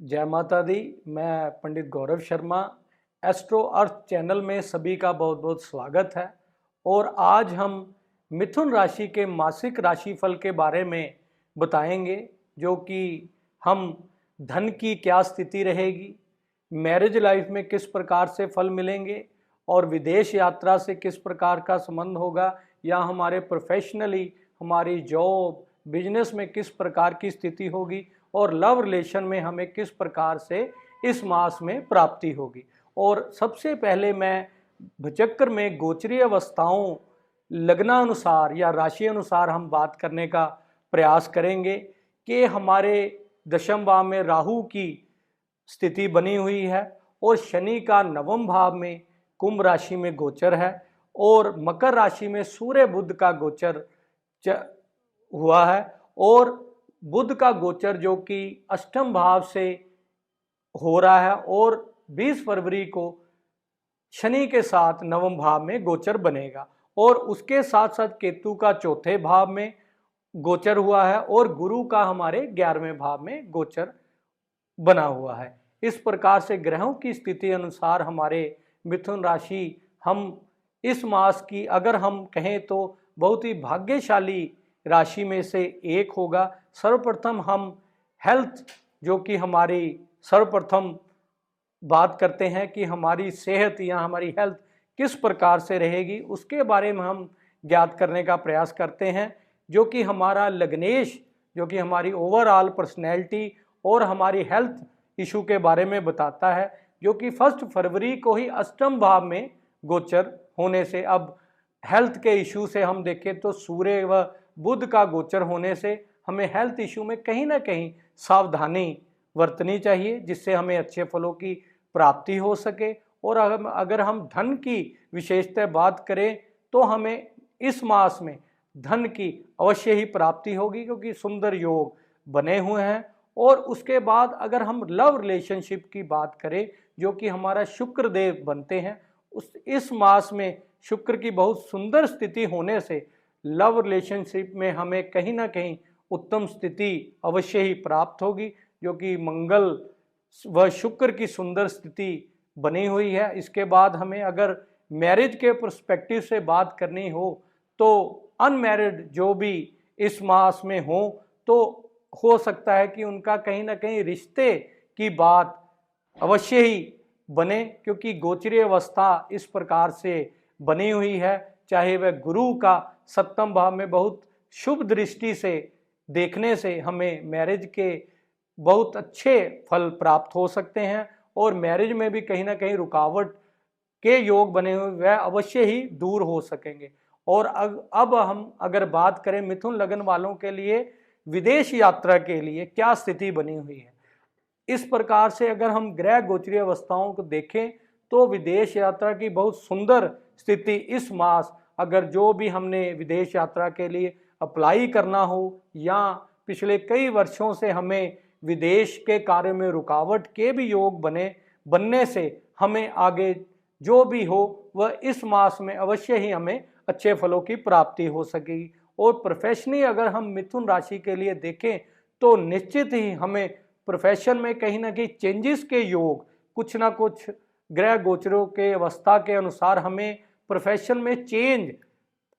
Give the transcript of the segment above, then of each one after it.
जय माता दी। मैं पंडित गौरव शर्मा, एस्ट्रो अर्थ चैनल में सभी का बहुत बहुत स्वागत है। और आज हम मिथुन राशि के मासिक राशिफल के बारे में बताएंगे, जो कि हम धन की क्या स्थिति रहेगी, मैरिज लाइफ में किस प्रकार से फल मिलेंगे, और विदेश यात्रा से किस प्रकार का संबंध होगा, या हमारे प्रोफेशनली हमारी जॉब बिजनेस में किस प्रकार की स्थिति होगी, और लव रिलेशन में हमें किस प्रकार से इस मास में प्राप्ति होगी। और सबसे पहले मैं भचक्र में गोचरीय अवस्थाओं लग्नानुसार या राशि अनुसार हम बात करने का प्रयास करेंगे कि हमारे दशम भाव में राहु की स्थिति बनी हुई है और शनि का नवम भाव में कुंभ राशि में गोचर है, और मकर राशि में सूर्य बुध का गोचर हुआ है, और बुध का गोचर जो कि अष्टम भाव से हो रहा है, और 20 फरवरी को शनि के साथ नवम भाव में गोचर बनेगा, और उसके साथ साथ केतु का चौथे भाव में गोचर हुआ है, और गुरु का हमारे 11वें भाव में गोचर बना हुआ है। इस प्रकार से ग्रहों की स्थिति अनुसार हमारे मिथुन राशि हम इस मास की अगर हम कहें तो बहुत ही भाग्यशाली राशि में से एक होगा। सर्वप्रथम हम हेल्थ, जो कि हमारी सर्वप्रथम बात करते हैं कि हमारी सेहत या हमारी हेल्थ किस प्रकार से रहेगी, उसके बारे में हम ज्ञात करने का प्रयास करते हैं, जो कि हमारा लग्नेश, जो कि हमारी ओवरऑल पर्सनैलिटी और हमारी हेल्थ इशू के बारे में बताता है, जो कि 1 फरवरी को ही अष्टम भाव में गोचर होने से, अब हेल्थ के इशू से हम देखें तो सूर्य व बुध का गोचर होने से हमें हेल्थ इशू में कहीं ना कहीं सावधानी बरतनी चाहिए, जिससे हमें अच्छे फलों की प्राप्ति हो सके। और अगर हम धन की विशेषता बात करें तो हमें इस मास में धन की अवश्य ही प्राप्ति होगी, क्योंकि सुंदर योग बने हुए हैं। और उसके बाद अगर हम लव रिलेशनशिप की बात करें, जो कि हमारा शुक्र देव बनते हैं, इस मास में शुक्र की बहुत सुंदर स्थिति होने से लव रिलेशनशिप में हमें कहीं ना कहीं उत्तम स्थिति अवश्य ही प्राप्त होगी, जो कि मंगल व शुक्र की सुंदर स्थिति बनी हुई है। इसके बाद हमें अगर मैरिज के पर्सपेक्टिव से बात करनी हो तो अनमैरिड जो भी इस मास में हो तो हो सकता है कि उनका कहीं ना कहीं रिश्ते की बात अवश्य ही बने, क्योंकि गोचरीय अवस्था इस प्रकार से बनी हुई है। चाहे वह गुरु का 7वें भाव में बहुत शुभ दृष्टि से देखने से हमें मैरिज के बहुत अच्छे फल प्राप्त हो सकते हैं, और मैरिज में भी कहीं ना कहीं रुकावट के योग बने हुए वह अवश्य ही दूर हो सकेंगे। और अब हम अगर बात करें मिथुन लग्न वालों के लिए विदेश यात्रा के लिए क्या स्थिति बनी हुई है, इस प्रकार से अगर हम ग्रह गोचरीय अवस्थाओं को देखें तो विदेश यात्रा की बहुत सुंदर स्थिति इस मास, अगर जो भी हमने विदेश यात्रा के लिए अप्लाई करना हो या पिछले कई वर्षों से हमें विदेश के कार्य में रुकावट के भी योग बनने से हमें आगे जो भी हो वह इस मास में अवश्य ही हमें अच्छे फलों की प्राप्ति हो सकेगी। और प्रोफेशनली अगर हम मिथुन राशि के लिए देखें तो निश्चित ही हमें प्रोफेशन में कहीं ना कहीं चेंजेस के योग, कुछ ना कुछ ग्रह गोचरों के अवस्था के अनुसार हमें प्रोफेशन में चेंज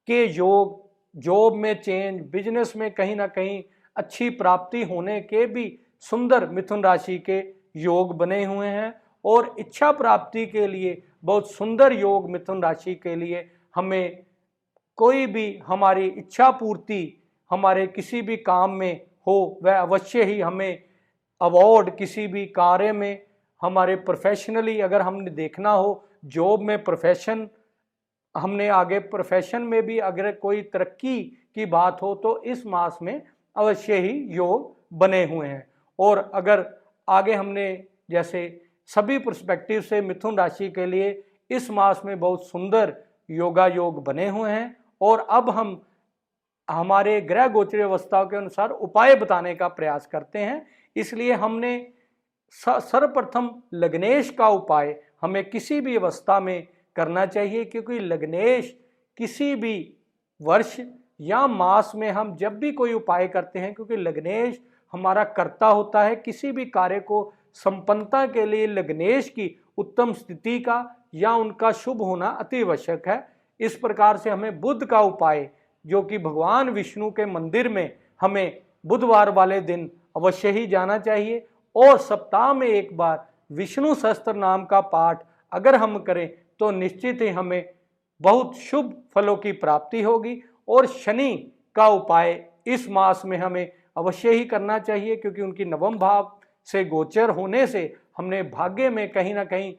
के योग, जॉब में चेंज, बिजनेस में कहीं ना कहीं अच्छी प्राप्ति होने के भी सुंदर मिथुन राशि के योग बने हुए हैं। और इच्छा प्राप्ति के लिए बहुत सुंदर योग मिथुन राशि के लिए हमें कोई भी हमारी इच्छा पूर्ति हमारे किसी भी काम में हो वह अवश्य ही हमें अवार्ड, किसी भी कार्य में हमारे प्रोफेशनली अगर हमने देखना हो, जॉब में प्रोफेशन हमने आगे प्रोफेशन में भी अगर कोई तरक्की की बात हो तो इस मास में अवश्य ही योग बने हुए हैं। और अगर आगे हमने जैसे सभी पर्सपेक्टिव से मिथुन राशि के लिए इस मास में बहुत सुंदर योगा योग बने हुए हैं, और अब हम हमारे ग्रह गोचरीय अवस्थाओं के अनुसार उपाय बताने का प्रयास करते हैं। इसलिए हमने सर्वप्रथम लग्नेश का उपाय हमें किसी भी अवस्था में करना चाहिए, क्योंकि लग्नेश किसी भी वर्ष या मास में हम जब भी कोई उपाय करते हैं, क्योंकि लग्नेश हमारा कर्ता होता है, किसी भी कार्य को संपन्नता के लिए लग्नेश की उत्तम स्थिति का या उनका शुभ होना अति आवश्यक है। इस प्रकार से हमें बुध का उपाय, जो कि भगवान विष्णु के मंदिर में हमें बुधवार वाले दिन अवश्य ही जाना चाहिए, और सप्ताह में एक बार विष्णु सहस्त्र नाम का पाठ अगर हम करें तो निश्चित ही हमें बहुत शुभ फलों की प्राप्ति होगी। और शनि का उपाय इस मास में हमें अवश्य ही करना चाहिए, क्योंकि उनकी नवम भाव से गोचर होने से हमने भाग्य में कहीं ना कहीं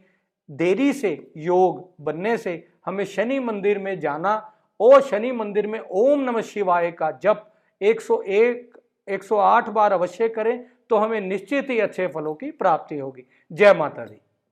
देरी से योग बनने से हमें शनि मंदिर में जाना और शनि मंदिर में ओम नमः शिवाय का जप 101 108 बार अवश्य करें, तो हमें निश्चित ही अच्छे फलों की प्राप्ति होगी। जय माता दी।